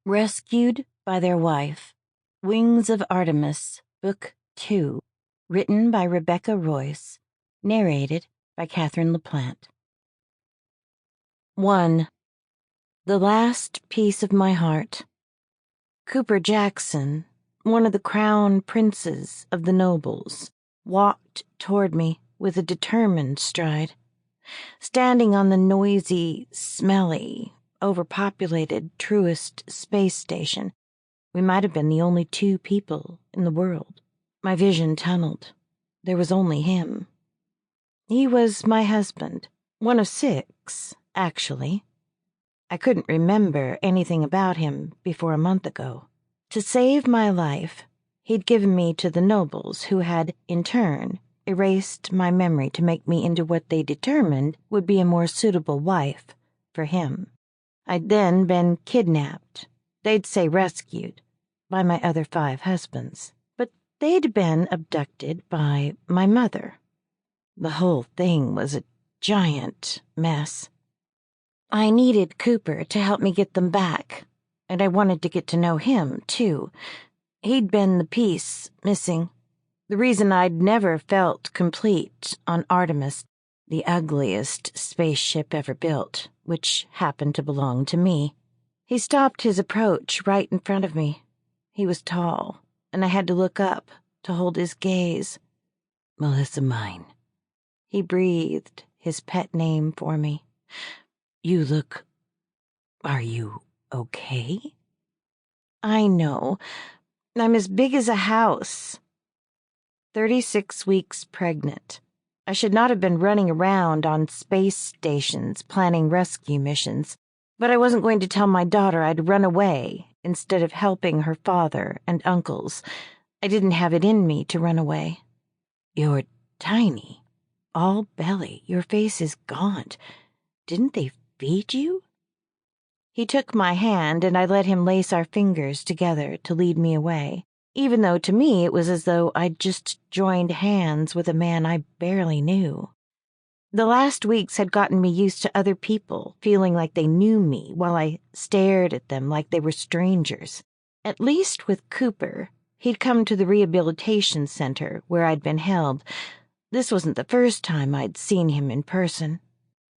Rescued by Their Wife. Wings of Artemis, Book 2. Written by Rebecca Royce. Narrated by Kathryn LaPlante. 1. The Last Piece of My Heart. Cooper Jackson, one of the crown princes of the nobles, walked toward me with a determined stride. Standing on the noisy, smelly, overpopulated Truist space station, we might have been the only two people in the world. My vision tunneled. There was only him. He was my husband, one of 6, actually. I couldn't remember anything about him before a month ago. To save my life, he'd given me to the nobles, who had, in turn, erased my memory to make me into what they determined would be a more suitable wife for him. I'd then been kidnapped, they'd say rescued, by my other 5 husbands, but they'd been abducted by my mother. The whole thing was a giant mess. I needed Cooper to help me get them back, and I wanted to get to know him, too. He'd been the piece missing. The reason I'd never felt complete on Artemis, the ugliest spaceship ever built, which happened to belong to me. He stopped his approach right in front of me. He was tall, and I had to look up to hold his gaze. "Melissa mine." He breathed his pet name for me. "You look... Are you okay?" "I know. I'm as big as a house. 36 weeks pregnant. I should not have been running around on space stations planning rescue missions, but I wasn't going to tell my daughter I'd run away instead of helping her father and uncles. I didn't have it in me to run away. You're tiny, all belly. Your face is gaunt. Didn't they feed you?" He took my hand, and I let him lace our fingers together to lead me away, even though to me it was as though I'd just joined hands with a man I barely knew. The last weeks had gotten me used to other people feeling like they knew me while I stared at them like they were strangers. At least with Cooper, he'd come to the rehabilitation center where I'd been held. This wasn't the first time I'd seen him in person.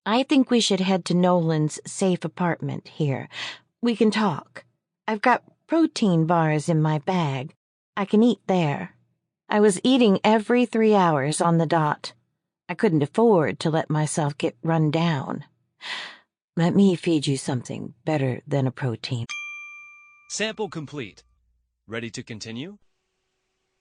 "I think we should head to Nolan's safe apartment here. We can talk. I've got protein bars in my bag. I can eat there." I was eating every 3 hours on the dot. I couldn't afford to let myself get run down. "Let me feed you something better than a protein." Sample complete. Ready to continue?